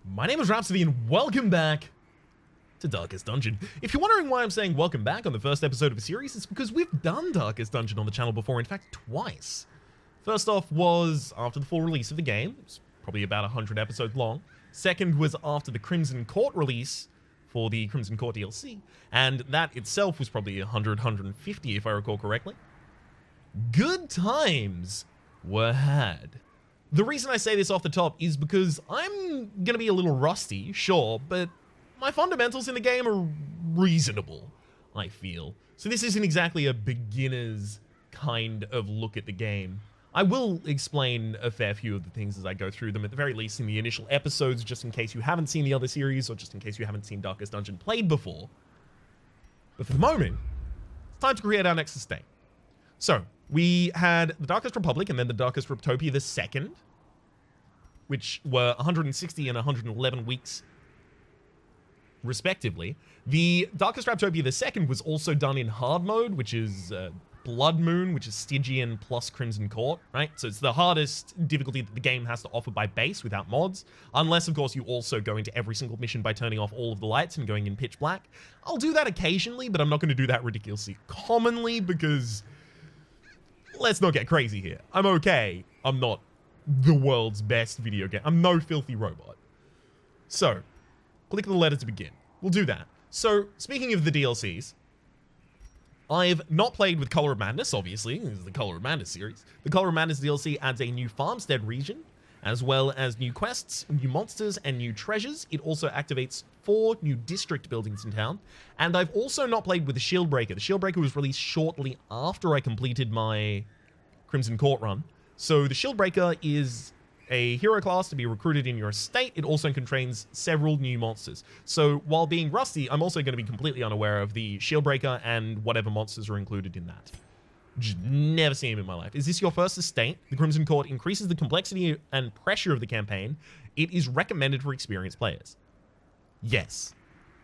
My name is Rhapstate and welcome back to Darkest Dungeon. If you're wondering why I'm saying welcome back on the first episode of a series, it's because we've done Darkest Dungeon on the channel before, in fact twice. First off was after the full release of the game, it was probably about 100 episodes long. Second was after the Crimson Court release for the Crimson Court DLC, and that itself was probably 100, 150 if I recall correctly. Good times were had. The reason I say this off the top is because I'm gonna be a little rusty, sure, but my fundamentals in the game are reasonable, I feel. So this isn't exactly a beginner's kind of look at the game. I will explain a fair few of the things as I go through them, at the very least in the initial episodes, just in case you haven't seen the other series, or just in case you haven't seen Darkest Dungeon played before. But for the moment, it's time to create our next estate. So, we had the Darkest Republic and then the Darkest Riptopia II, which were 160 and 111 weeks, respectively. The Darkest Riptopia II was also done in hard mode, which is Blood Moon, which is Stygian plus Crimson Court, right? So it's the hardest difficulty that the game has to offer by base without mods, unless, of course, you also go into every single mission by turning off all of the lights and going in pitch black. I'll do that occasionally, but I'm not going to do that ridiculously commonly because... let's not get crazy here. I'm okay. I'm not the world's best video game. I'm no filthy robot. So, click the letter to begin. We'll do that. So, speaking of the DLCs, I've not played with Color of Madness, obviously. This is the Color of Madness series. The Color of Madness DLC adds a new farmstead region, as well as new quests, new monsters, and new treasures. It also activates 4 new district buildings in town. And I've also not played with the Shieldbreaker. The Shieldbreaker was released shortly after I completed my Crimson Court run. So the Shieldbreaker is a hero class to be recruited in your estate. It also contains several new monsters. So while being rusty, I'm also going to be completely unaware of the Shieldbreaker and whatever monsters are included in that. Just never seen him in my life. Is this your first estate? The Crimson Court increases the complexity and pressure of the campaign. It is recommended for experienced players. Yes.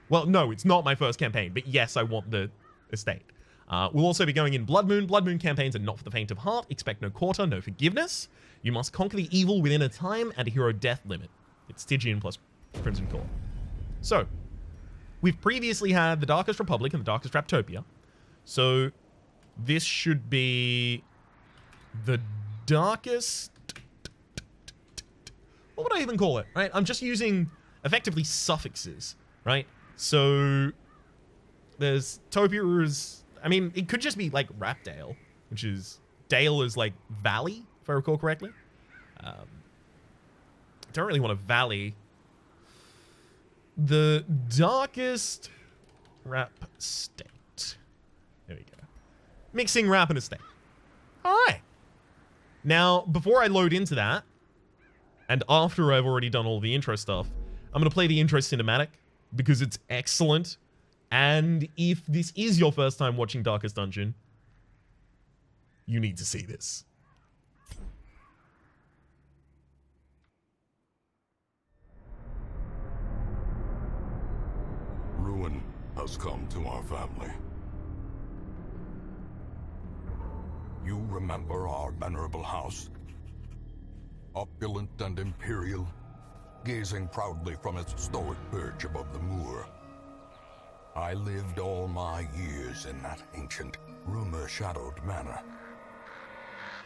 Well, no, it's not my first campaign, but yes, I want the estate. We'll also be going in Blood Moon. Blood Moon campaigns are not for the faint of heart. Expect no quarter, no forgiveness. You must conquer the evil within a time and a hero death limit. It's Stygian plus Crimson Court. So, we've previously had the Darkest Republic and the Darkest Riptopia. So, this should be the darkest... what would I even call it, right? I'm just using effectively suffixes, right? So, there's Topia's... I mean, it could just be like Rhapstate, which is... Dale is like valley, if I recall correctly. Don't really want a valley. The Darkest Rhapstate. There we go. Mixing rap and estate. Alright. Now, before I load into that, and after I've already done all the intro stuff, I'm going to play the intro cinematic, because it's excellent. And if this is your first time watching Darkest Dungeon, you need to see this. Ruin has come to our family. You remember our venerable house? Opulent and imperial, gazing proudly from its stoic perch above the moor. I lived all my years in that ancient, rumor-shadowed manor,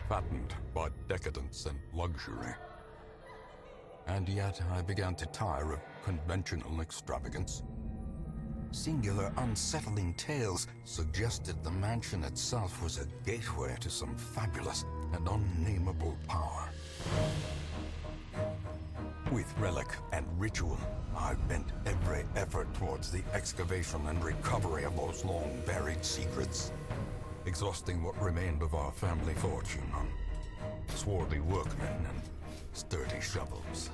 fattened by decadence and luxury. And yet I began to tire of conventional extravagance. Singular, unsettling tales suggested the mansion itself was a gateway to some fabulous and unnameable power. With relic and ritual, I've bent every effort towards the excavation and recovery of those long-buried secrets, exhausting what remained of our family fortune on swarthy workmen and sturdy shovels.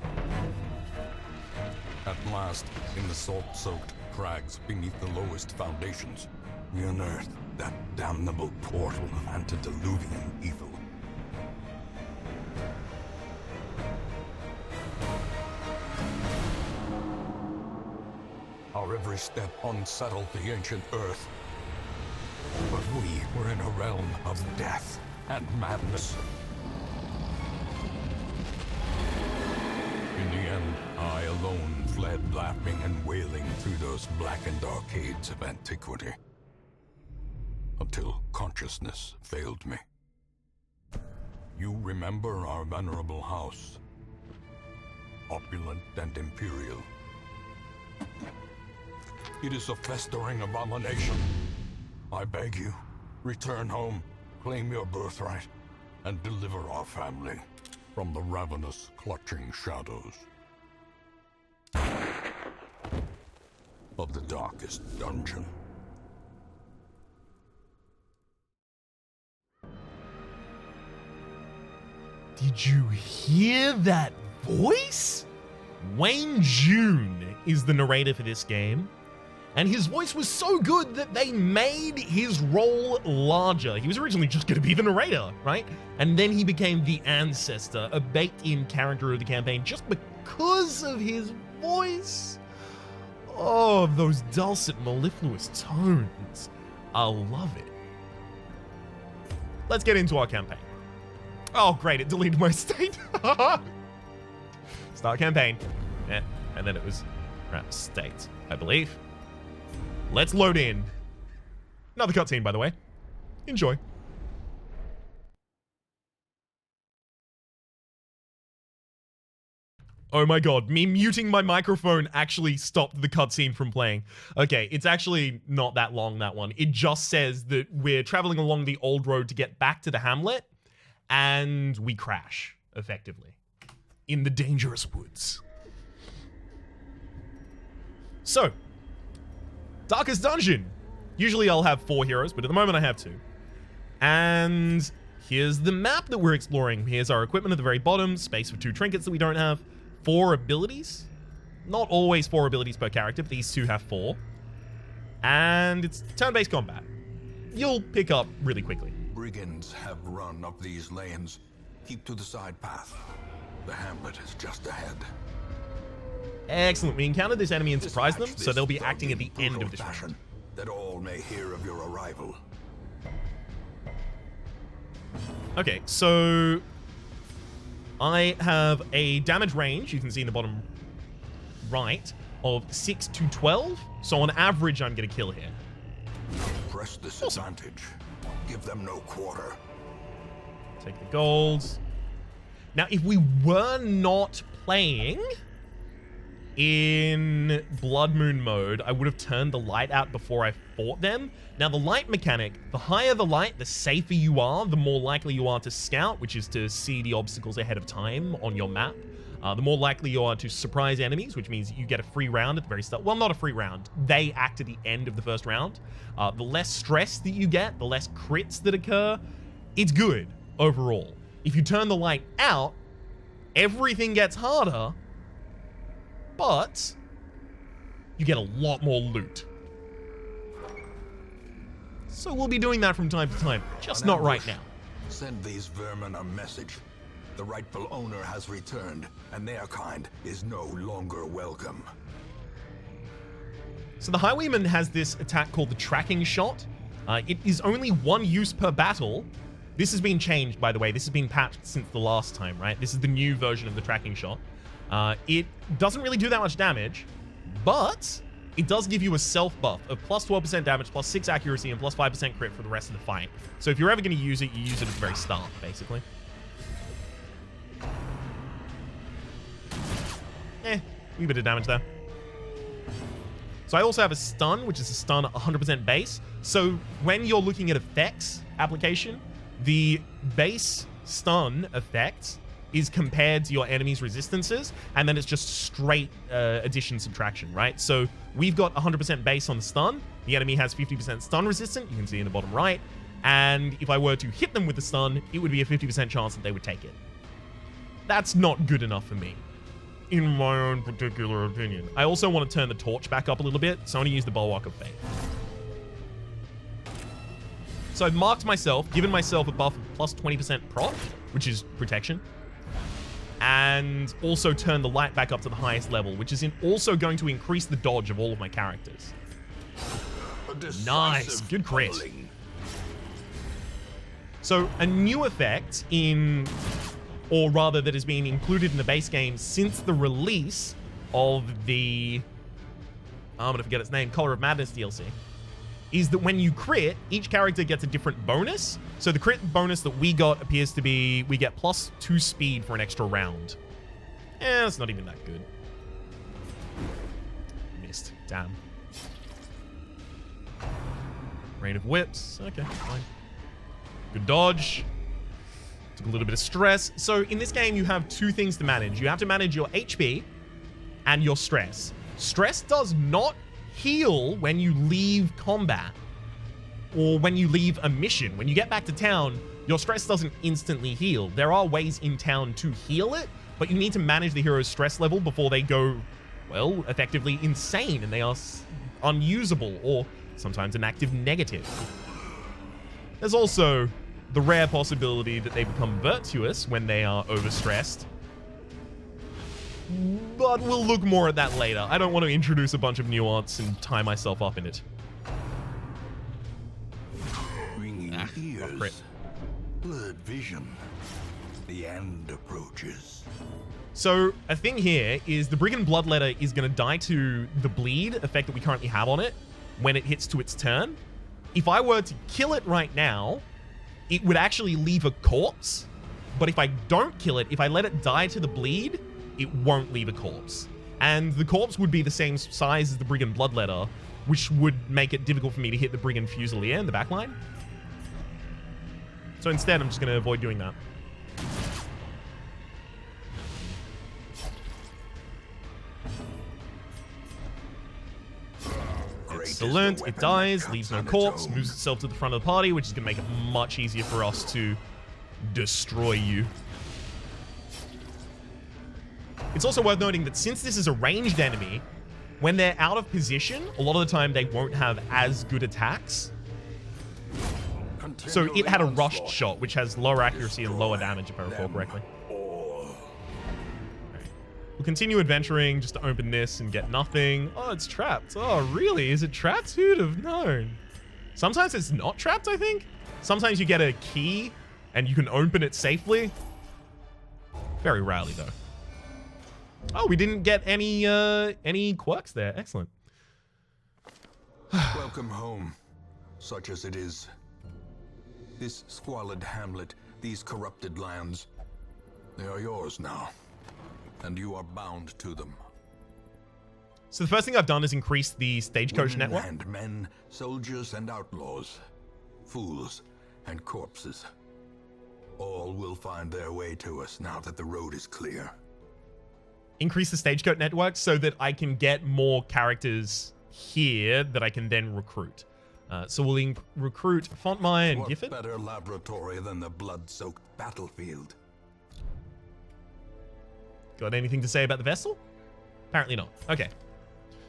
At last, in the salt-soaked crags beneath the lowest foundations, we unearthed that damnable portal antediluvian evil. Our every step unsettled the ancient earth. But we were in a realm of death and madness. In the end, I alone alone fled laughing and wailing through those blackened arcades of antiquity. Until consciousness failed me. You remember our venerable house, opulent and imperial. It is a festering abomination. I beg you, return home, claim your birthright, and deliver our family from the ravenous, clutching shadows of the darkest dungeon. Did you hear that voice? Wang Jun is the narrator for this game, and his voice was so good that they made his role larger. He was originally just going to be the narrator, right? And then he became the ancestor, a baked-in character of the campaign just because of his voice. Oh, those dulcet, mellifluous tones. I love it. Let's get into our campaign. Oh, great, it deleted my state. Start campaign. Yeah, and then it was Rhapstate, I believe. Let's load in. Another cutscene, by the way. Enjoy. Oh my god, me muting my microphone actually stopped the cutscene from playing. Okay, it's actually not that long, that one. It just says that we're traveling along the old road to get back to the Hamlet, and we crash, effectively, in the dangerous woods. So, Darkest Dungeon. Usually I'll have 4 heroes, but at the moment I have 2. And here's the map that we're exploring. Here's our equipment at the very bottom, space for 2 trinkets that we don't have, 4 abilities. Not always 4 abilities per character, but these 2 have 4. And it's turn-based combat. You'll pick up really quickly. Brigands have run up these lanes. Keep to the side path. The Hamlet is just ahead. Excellent. We encountered this enemy and surprised them, so they'll be acting at the end of this round. That all may hear of your arrival. Okay, so I have a damage range, you can see in the bottom right, of 6 to 12. So on average, I'm going to kill here. Press this advantage. Give them no quarter. Take the golds. Now, if we were not playing in Blood Moon mode, I would have turned the light out before I fought them. Now, the light mechanic, the higher the light, the safer you are, the more likely you are to scout, which is to see the obstacles ahead of time on your map. The more likely you are to surprise enemies, which means you get a free round at the very start. Well, not a free round. They act at the end of the first round. The less stress that you get, the less crits that occur, it's good overall. If you turn the light out, everything gets harder, but you get a lot more loot. So we'll be doing that from time to time, just not right now. Send these vermin a message. The rightful owner has returned, and their kind is no longer welcome. So the Highwayman has this attack called the Tracking Shot. It is only 1 use per battle. This has been changed, by the way. This has been patched since the last time, right? This is the new version of the Tracking Shot. It doesn't really do that much damage, but it does give you a self buff of plus 12% damage, plus 6 accuracy, and plus 5% crit for the rest of the fight. So if you're ever going to use it, you use it at the very start, basically. Wee bit of damage there. So I also have a stun, which is a stun at 100% base. So when you're looking at effects application, the base stun effect is compared to your enemy's resistances, and then it's just straight addition subtraction, right? So we've got 100% base on the stun. The enemy has 50% stun resistant, you can see in the bottom right. And if I were to hit them with the stun, it would be a 50% chance that they would take it. That's not good enough for me, in my own particular opinion. I also want to turn the torch back up a little bit, so I want to use the Bulwark of Faith. So I've marked myself, given myself a buff of plus 20% proc, which is protection, and also turn the light back up to the highest level, which is also going to increase the dodge of all of my characters. Nice, good crit. So a new effect in, or rather that has been included in the base game since the release of the... I'm going to forget its name. Color of Madness DLC. Is that when you crit, each character gets a different bonus. So the crit bonus that we got appears to be... We get +2 speed for an extra round. It's not even that good. Missed. Damn. Rain of Whips. Okay, fine. Good dodge. Took a little bit of stress. So in this game, you have 2 things to manage. You have to manage your HP and your stress. Stress does not heal when you leave combat or when you leave a mission. When you get back to town, your stress doesn't instantly heal. There are ways in town to heal it, but you need to manage the hero's stress level before they go, well, effectively insane and they are unusable or sometimes an active negative. There's also the rare possibility that they become virtuous when they are overstressed. But we'll look more at that later. I don't want to introduce a bunch of nuance and tie myself up in it. Ringing ears, blurred vision. The end approaches. So a thing here is the Brigand Bloodletter is going to die to the bleed effect that we currently have on it when it hits to its turn. If I were to kill it right now, it would actually leave a corpse. But if I don't kill it, if I let it die to the bleed, it won't leave a corpse. And the corpse would be the same size as the Brigand Bloodletter, which would make it difficult for me to hit the Brigand Fusilier in the backline. So instead, I'm just going to avoid doing that. Excellent. It dies, leaves no corpse, moves itself to the front of the party, which is going to make it much easier for us to destroy you. It's also worth noting that since this is a ranged enemy, when they're out of position, a lot of the time they won't have as good attacks. So it had a rushed shot, which has lower accuracy and lower damage, if I recall correctly. We'll continue adventuring just to open this and get nothing. Oh, it's trapped. Oh, really? Is it trapped? Who'd have known? Sometimes it's not trapped, I think. Sometimes you get a key and you can open it safely. Very rarely, though. Oh, we didn't get any quirks there. Excellent. Welcome home, such as it is. This squalid hamlet, these corrupted lands, they are yours now. And you are bound to them. So the first thing I've done is increase the stagecoach Women network. and men, soldiers and outlaws, fools and corpses. All will find their way to us now that the road is clear. Increase the stagecoach network so that I can get more characters here that I can then recruit. So we'll recruit Fontmire and Gifford. What better laboratory than the blood-soaked battlefield? Got anything to say about the vessel? Apparently not. Okay.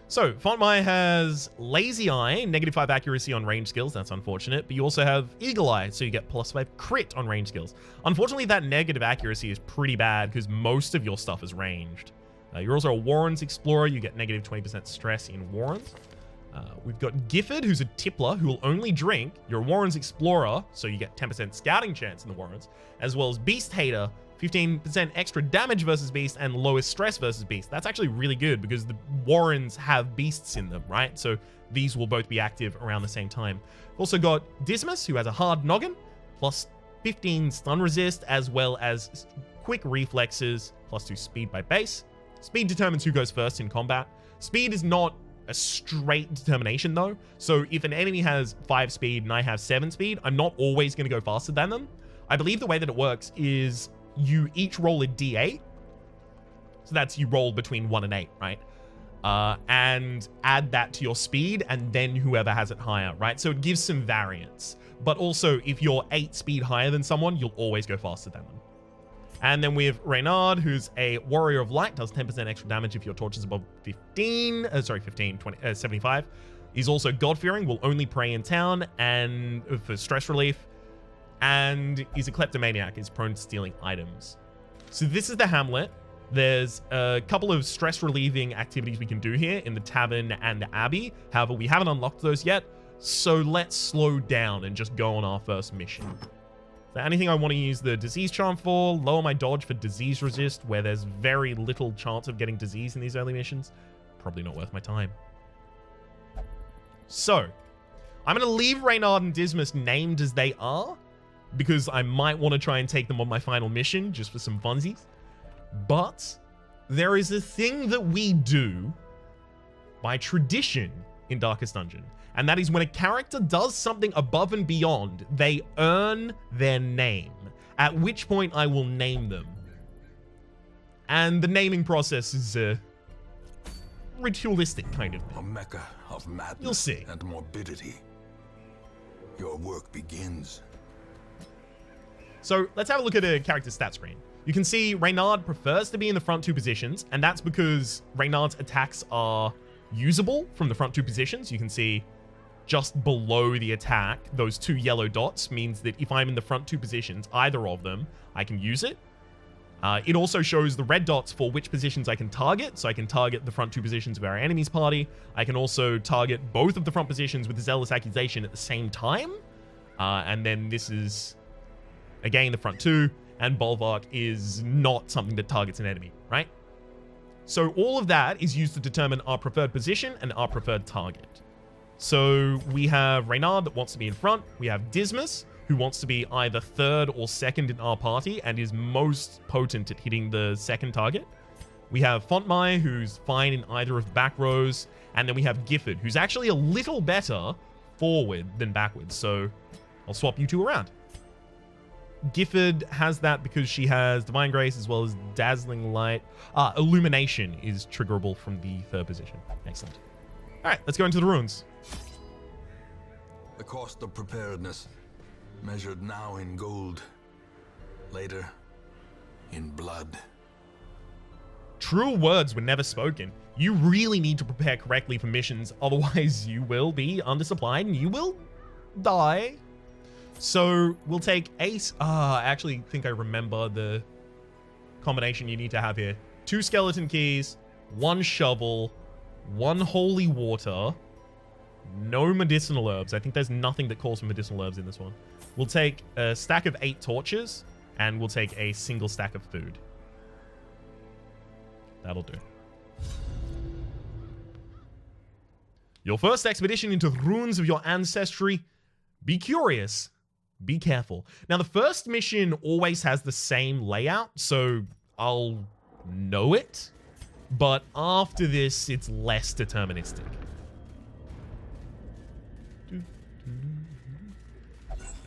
So, Fontmire has Lazy Eye, -5 accuracy on range skills. That's unfortunate. But you also have Eagle Eye, so you get +5 crit on range skills. Unfortunately, that negative accuracy is pretty bad because most of your stuff is ranged. You're also a Warren's Explorer. You get -20% stress in Warrens. We've got Gifford, who's a Tippler, who will only drink. You're a Warren's Explorer, so you get 10% scouting chance in the Warrens. As well as Beast Hater, 15% extra damage versus beast and lowest stress versus beast. That's actually really good because the Warrens have beasts in them, right? So these will both be active around the same time. Also got Dismas, who has a hard noggin, plus 15 stun resist, as well as quick reflexes, +2 speed by base. Speed determines who goes first in combat. Speed is not a straight determination though. So if an enemy has 5 speed and I have 7 speed, I'm not always going to go faster than them. I believe the way that it works is you each roll a d8. So that's you roll between 1 and 8, right? And add that to your speed and then whoever has it higher, right? So it gives some variance. But also if you're 8 speed higher than someone, you'll always go faster than them. And then we have Reynard, who's a Warrior of Light, does 10% extra damage if your torch is above 75. He's also God-fearing, will only pray in town and for stress relief. And he's a kleptomaniac, is prone to stealing items. So this is the Hamlet. There's a couple of stress-relieving activities we can do here in the Tavern and the Abbey. However, we haven't unlocked those yet. So let's slow down and just go on our first mission. So anything I want to use the disease charm for, lower my dodge for disease resist, where there's very little chance of getting disease in these early missions. Probably not worth my time. So, I'm going to leave Reynard and Dismas named as they are, because I might want to try and take them on my final mission, just for some funsies. But, there is a thing that we do by tradition in Darkest Dungeon. And that is when a character does something above and beyond, they earn their name. At which point I will name them. And the naming process is a ritualistic kind of thing. A mecca of madness You'll see. and morbidity. Your work begins. So let's have a look at a character's stat screen. You can see Reynard prefers to be in the front two positions, and that's because Reynard's attacks are usable from the front two positions. You can see just below the attack, those two yellow dots means that if I'm in the front two positions, either of them, I can use it. It also shows the red dots for which positions I can target. So I can target the front two positions of our enemy's party. I can also target both of the front positions with the Zealous Accusation at the same time. And then this is, again, the front two. And Bulwark is not something that targets an enemy, right? So all of that is used to determine our preferred position and our preferred target. So we have Reynard that wants to be in front. We have Dismas, who wants to be either third or second in our party and is most potent at hitting the second target. We have Fontmai, who's fine in either of the back rows. And then we have Gifford, who's actually a little better forward than backwards. So I'll swap you two around. Gifford has that because she has Divine Grace as well as Dazzling Light. Illumination is triggerable from the third position. Excellent. All right, let's go into the runes. The cost of preparedness, measured now in gold, later in blood. True words were never spoken. You really need to prepare correctly for missions, otherwise you will be undersupplied and you will die. So we'll take Ace. I actually think I remember the combination you need to have here. 2 skeleton keys, 1 shovel, 1 holy water, no medicinal herbs. I think there's nothing that calls for medicinal herbs in this one. We'll take a stack of 8 torches, and we'll take a single stack of food. That'll do. Your first expedition into the ruins of your ancestry. Be curious. Be careful. Now, the first mission always has the same layout, so I'll know it. But after this, it's less deterministic.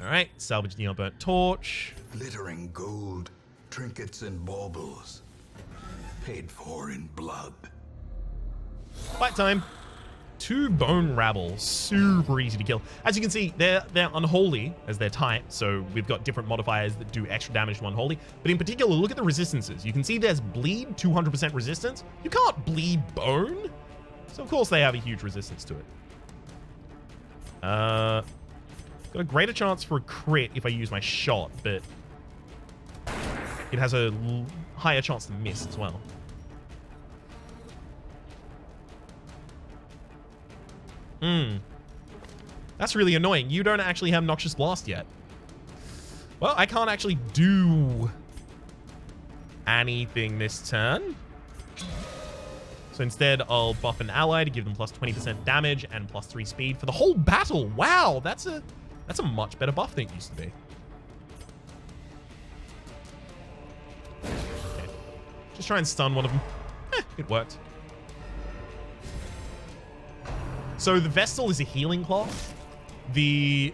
Alright, salvage the unburnt torch. Glittering gold, trinkets and baubles, paid for in blood. Fight time. 2 bone rabble, super easy to kill. As you can see, they're unholy as their type, so we've got different modifiers that do extra damage to unholy. But in particular, look at the resistances. You can see there's bleed, 200% resistance. You can't bleed bone, so of course they have a huge resistance to it. Got a greater chance for a crit if I use my shot, but it has a higher chance to miss as well. That's really annoying. You don't actually have Noxious Blast yet. Well, I can't actually do anything this turn. So instead, I'll buff an ally to give them plus 20% damage and plus 3 speed for the whole battle. Wow, that's a much better buff than it used to be. Okay. Just try and stun one of them. It worked. So the Vestal is a healing class. The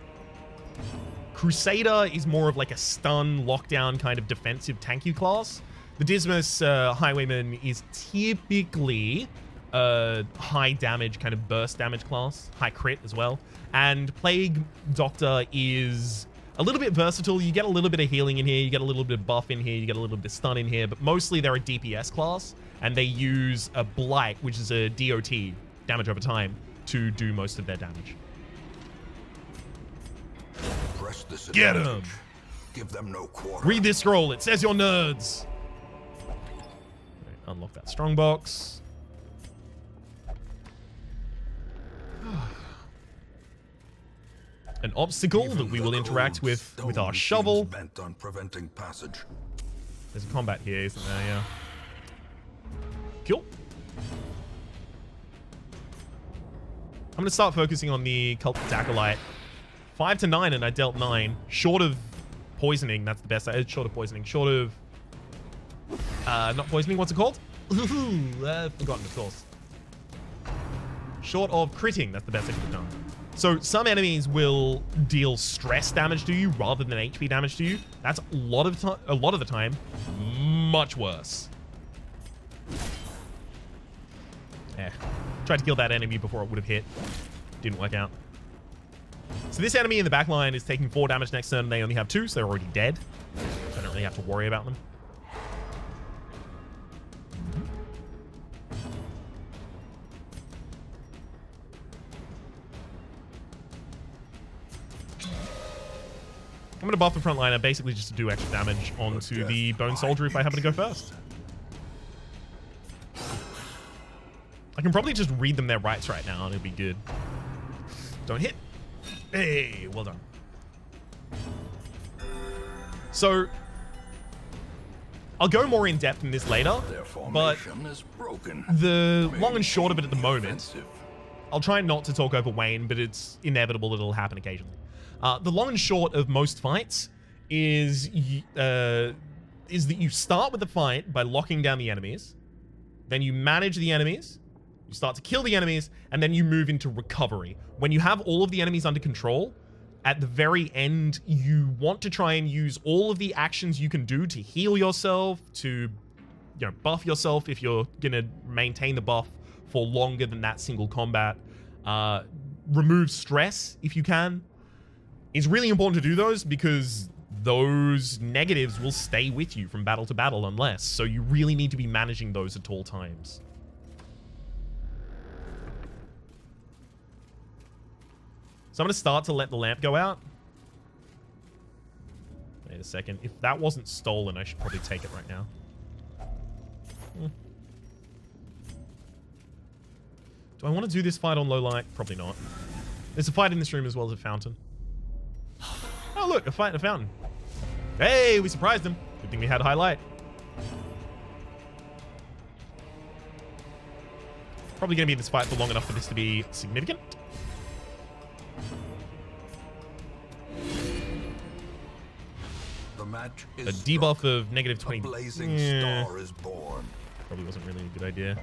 Crusader is more of like a stun, lockdown kind of defensive tanky class. The Dismas Highwayman is typically a high damage kind of burst damage class, high crit as well. And Plague Doctor is a little bit versatile. You get a little bit of healing in here, you get a little bit of buff in here, you get a little bit of stun in here, but mostly they're a DPS class, and they use a Blight, which is a DOT, damage over time, to do most of their damage. Press this Get advantage. him! Give them no quarter. Read this scroll, it says you're nerds! Right, unlock that strongbox. an obstacle Even that we will the interact cold with our stone shovel. seems bent on preventing passage. There's a combat here, isn't there? Yeah. Cool. I'm going to start focusing on the Cultist Acolyte. 5 to 9, and I dealt 9. Short of poisoning, that's the best. Short of poisoning. Short of... not poisoning, what's it called? I've forgotten, of course. Short of critting, that's the best I could have done. So some enemies will deal stress damage to you rather than HP damage to you. That's a lot of the time much worse. Yeah. Tried to kill that enemy before it would have hit. Didn't work out. So this enemy in the back line is taking 4 damage next turn. They only have 2, so they're already dead. So I don't really have to worry about them. I'm going to buff the front liner basically just to do extra damage onto the Bone Soldier if I happen to go first. I can probably just read them their rights right now and it'll be good. Don't hit. Hey, well done. So, I'll go more in depth in this later, but the long and short of it at the moment, I'll try not to talk over Wayne, but it's inevitable that it'll happen occasionally. The long and short of most fights is that you start with the fight by locking down the enemies, then you manage the enemies, you start to kill the enemies, and then you move into recovery. When you have all of the enemies under control, at the very end, you want to try and use all of the actions you can do to heal yourself, to buff yourself if you're going to maintain the buff for longer than that single combat. Remove stress if you can. It's really important to do those because those negatives will stay with you from battle to battle unless. So you really need to be managing those at all times. So I'm going to start to let the lamp go out. Wait a second. If that wasn't stolen, I should probably take it right now. Do I want to do this fight on low light? Probably not. There's a fight in this room as well as a fountain. Oh, look, a fight in a fountain. Hey, we surprised him. Good thing we had highlight. Probably going to be in this fight for long enough for this to be significant. The match is a debuff of negative 20. A blazing star is born. Probably wasn't really a good idea.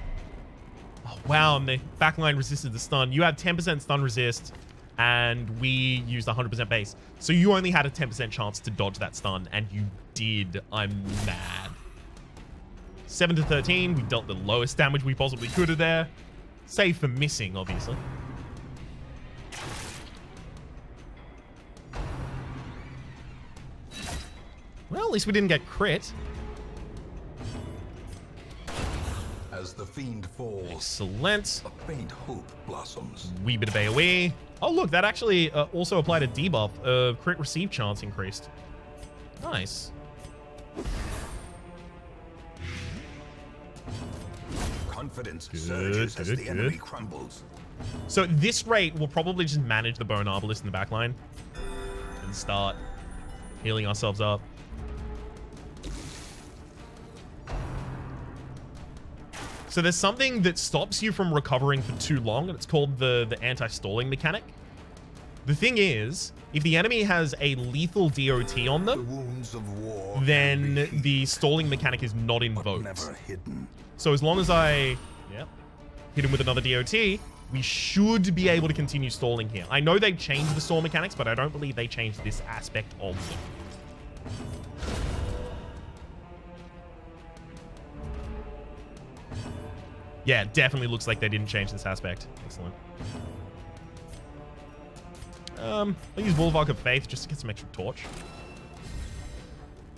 Oh, wow, and the backline resisted the stun. You have 10% stun resist, and we used 100% base. So you only had a 10% chance to dodge that stun, and you did. I'm mad. 7 to 13. We dealt the lowest damage we possibly could have there. Save for missing, obviously. Well, at least we didn't get crit. As the fiend falls, excellent. A faint hope blossoms. Wee bit of AoE. Oh, look, that actually also applied a debuff of crit receive chance increased. Nice. Confidence surges as the enemy crumbles. So at this rate, we'll probably just manage the Bone Arbalist in the backline and start healing ourselves up. So there's something that stops you from recovering for too long, and it's called the anti-stalling mechanic. The thing is, if the enemy has a lethal DOT on them, then the stalling mechanic is not invoked. Never hidden. So as long as I hit him with another DOT, we should be able to continue stalling here. I know they've changed the stall mechanics, but I don't believe they changed this aspect of them. Yeah, it definitely looks like they didn't change this aspect. Excellent. I'll use Bulwark of Faith just to get some extra torch.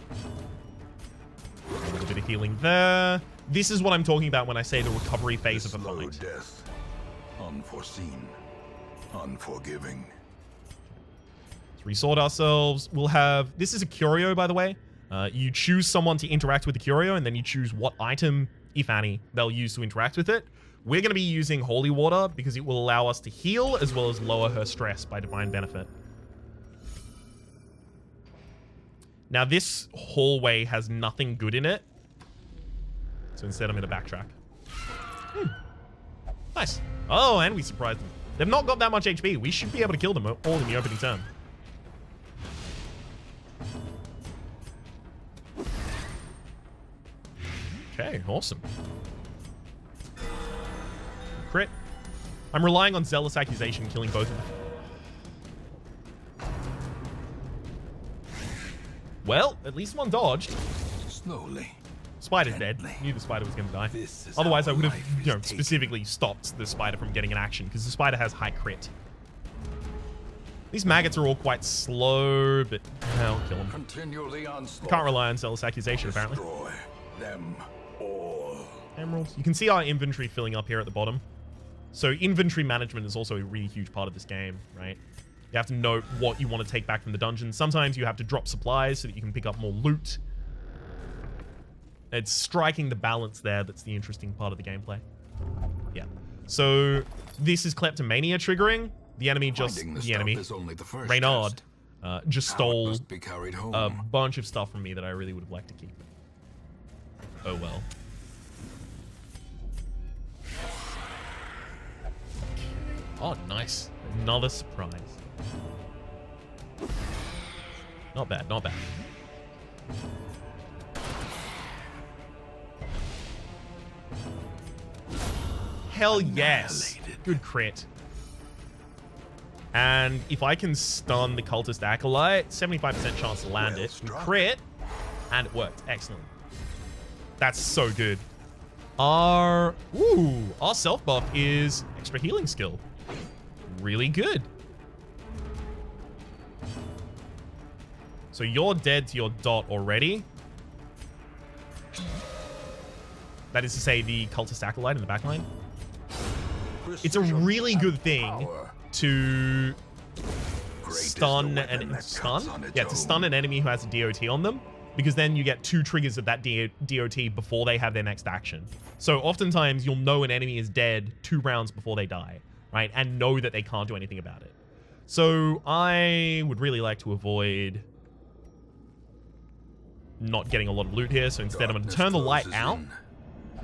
A little bit of healing there. This is what I'm talking about when I say the recovery phase of a fight. Death, unforeseen, unforgiving. Let's resort ourselves. We'll have... This is a curio, by the way. You choose someone to interact with the curio, and then you choose what item, if any, they'll use to interact with it. We're going to be using Holy Water because it will allow us to heal as well as lower her stress by Divine Benefit. Now, this hallway has nothing good in it. So instead, I'm going to backtrack. Nice. Oh, and we surprised them. They've not got that much HP. We should be able to kill them all in the opening turn. Okay, awesome. Crit. I'm relying on Zealous Accusation killing both of them. Well, at least one dodged. Slowly. Spider's dead. Knew the spider was going to die. Otherwise, I would have, specifically stopped the spider from getting an action because the spider has high crit. These maggots are all quite slow, but I'll kill them. Can't rely on Zealous Accusation, apparently. Destroy them all. Emeralds. You can see our inventory filling up here at the bottom. So inventory management is also a really huge part of this game, right? You have to know what you want to take back from the dungeon. Sometimes you have to drop supplies so that you can pick up more loot. It's striking the balance there that's the interesting part of the gameplay. Yeah. So this is kleptomania triggering. The enemy Reynard, just stole a bunch of stuff from me that I really would have liked to keep. Oh well. Oh, nice. Another surprise. Not bad, not bad. Hell yes. Good crit. And if I can stun the Cultist Acolyte, 75% chance to land it. Crit. And it worked. Excellent. That's so good. Our self buff is extra healing skill. Really good. So you're dead to your dot already. That is to say the Cultist Acolyte in the backline. It's a really good thing to stun an enemy who has a DOT on them, because then you get 2 triggers of that DOT before they have their next action. So oftentimes you'll know an enemy is dead 2 rounds before they die, right? And know that they can't do anything about it. So I would really like to avoid not getting a lot of loot here. So instead I'm going to turn the light out.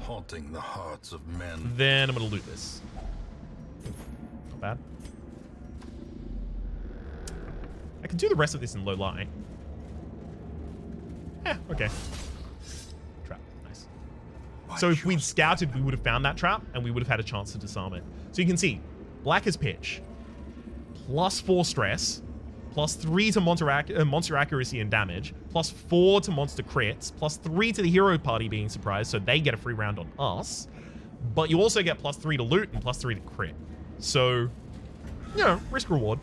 Haunting the hearts of men. Then I'm going to loot this. Not bad. I can do the rest of this in low light. Yeah, okay. Trap, nice. So if we'd scouted, we would have found that trap, and we would have had a chance to disarm it. So you can see, black as pitch, +4 stress, +3 to monster accuracy and damage, +4 to monster crits, +3 to the hero party being surprised, so they get a free round on us. But you also get +3 to loot and +3 to crit. So, you know, risk reward.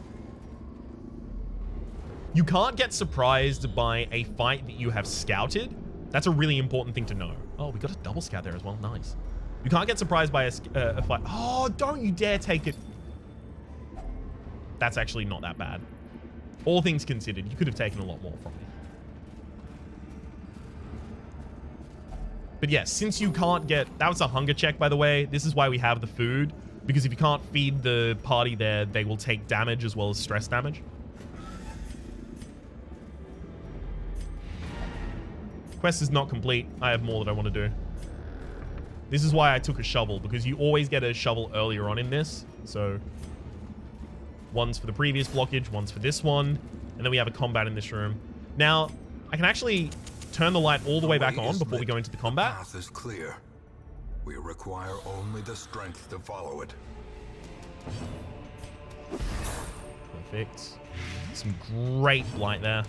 You can't get surprised by a fight that you have scouted. That's a really important thing to know. Oh, we got a double scout there as well. Nice. You can't get surprised by a fight. Oh, don't you dare take it. That's actually not that bad. All things considered, you could have taken a lot more from me. But yes, since you can't get... That was a hunger check, by the way. This is why we have the food. Because if you can't feed the party there, they will take damage as well as stress damage. Quest is not complete. I have more that I want to do. This is why I took a shovel, because you always get a shovel earlier on in this. So, one's for the previous blockage, one's for this one, and then we have a combat in this room. Now, I can actually turn the light all the way back on before we go into the combat. The path is clear. We require only the strength to follow it. Perfect. Some great light there.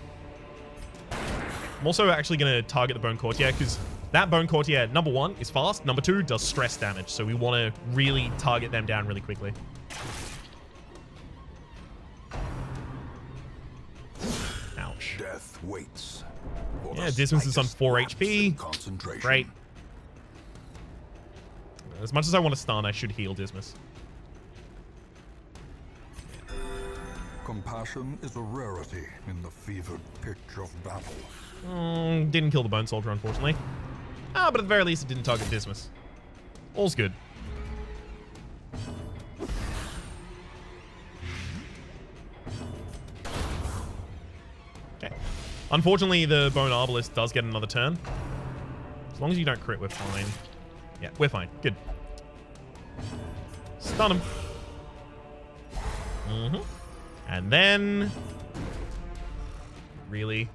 I'm also actually going to target the Bone Courtier, because that Bone Courtier, number 1, is fast. Number 2, does stress damage. So we want to really target them down really quickly. Ouch. Death waits. Yeah, Dismas is on 4 HP. Great. As much as I want to stun, I should heal Dismas. Compassion is a rarity in the fevered pitch of battle. Didn't kill the Bone Soldier, unfortunately. But at the very least, it didn't target Dismas. All's good. Okay. Unfortunately, the Bone Arbalist does get another turn. As long as you don't crit, we're fine. Yeah, we're fine. Good. Stun him. And then... Really?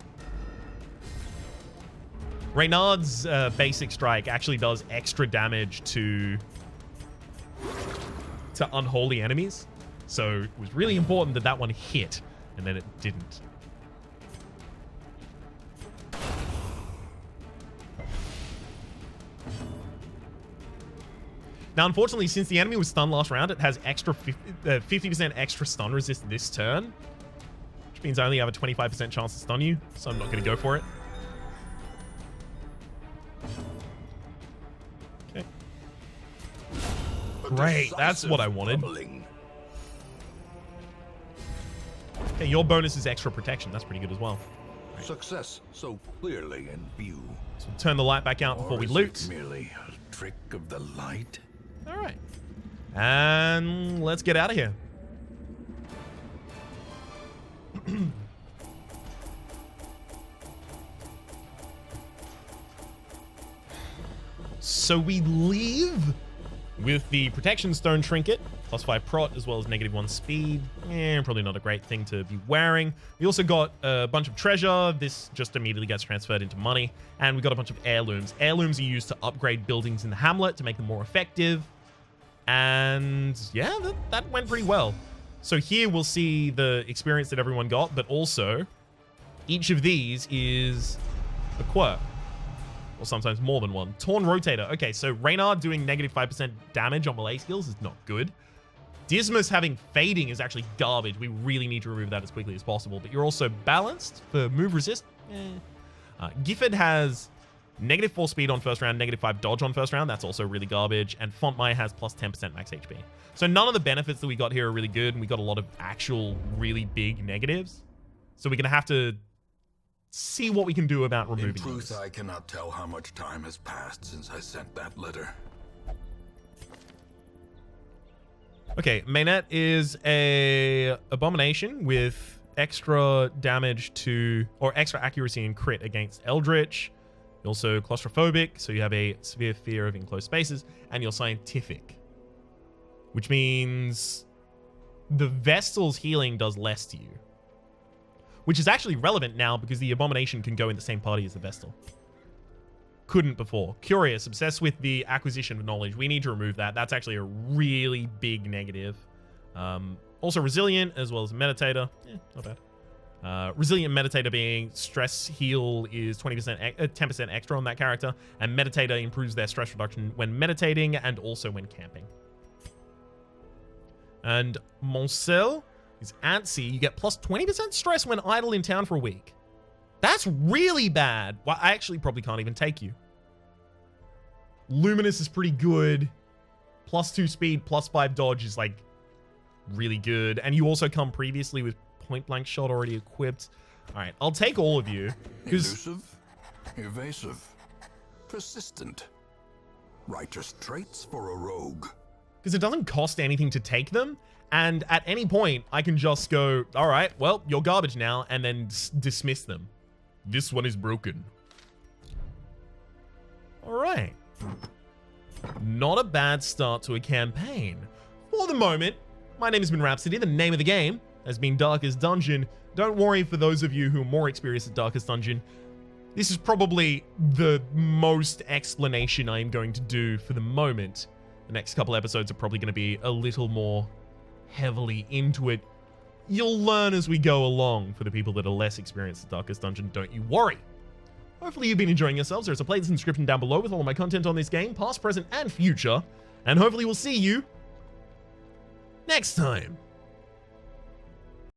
Reynard's basic strike actually does extra damage to unholy enemies. So it was really important that that one hit, and then it didn't. Now, unfortunately, since the enemy was stunned last round, it has extra 50% extra stun resist this turn, which means I only have a 25% chance to stun you, so I'm not going to go for it. Okay. Great, that's what I wanted. Okay, your bonus is extra protection. That's pretty good as well. Right. Success so clearly in view. So we'll turn the light back out before we loot. Merely a trick of the light. All right, and let's get out of here. So we leave with the Protection Stone Trinket, +5 prot, as well as -1 speed. Probably not a great thing to be wearing. We also got a bunch of treasure. This just immediately gets transferred into money. And we got a bunch of heirlooms. Heirlooms are used to upgrade buildings in the Hamlet to make them more effective. And yeah, that went pretty well. So here we'll see the experience that everyone got, but also each of these is a quirk. Or sometimes more than one. Torn Rotator. Okay, so Reynard doing -5% damage on melee skills is not good. Dismas having fading is actually garbage. We really need to remove that as quickly as possible. But you're also balanced for move resist. Gifford has -4 speed on first round, -5 dodge on first round. That's also really garbage. And Fontmai has +10% max HP. So none of the benefits that we got here are really good. And we got a lot of actual really big negatives. So we're going to have to see what we can do about removing In truth, these. I cannot tell how much time has passed since I sent that letter. Okay, Mainnet is a abomination with extra damage to, or extra accuracy and crit against Eldritch. You're also claustrophobic, so you have a severe fear of enclosed spaces, and you're scientific, which means the Vestal's healing does less to you. Which is actually relevant now because the Abomination can go in the same party as the Vestal. Couldn't before. Curious, obsessed with the acquisition of knowledge. We need to remove that. That's actually a really big negative. Also Resilient, as well as Meditator. Not bad. Resilient Meditator being stress heal is 10% extra on that character. And Meditator improves their stress reduction when meditating and also when camping. And Moncel is antsy. You get +20% stress when idle in town for a week. That's really bad. Well, I actually probably can't even take you. Luminous is pretty good. +2 speed, +5 dodge is like really good. And you also come previously with point blank shot already equipped. All right, I'll take all of you. Elusive, evasive, persistent. Righteous traits for a rogue. Because it doesn't cost anything to take them. And at any point, I can just go, all right, well, you're garbage now, and then dismiss them. This one is broken. All right. Not a bad start to a campaign. For the moment, my name has been Rhapstate. The name of the game has been Darkest Dungeon. Don't worry for those of you who are more experienced at Darkest Dungeon. This is probably the most explanation I'm going to do for the moment. The next couple episodes are probably going to be a little more heavily into it. You'll learn as we go along. For the people that are less experienced at Darkest Dungeon, don't you worry. Hopefully you've been enjoying yourselves. There's a playlist description down below with all of my content on this game, past, present, and future. And hopefully we'll see you next time.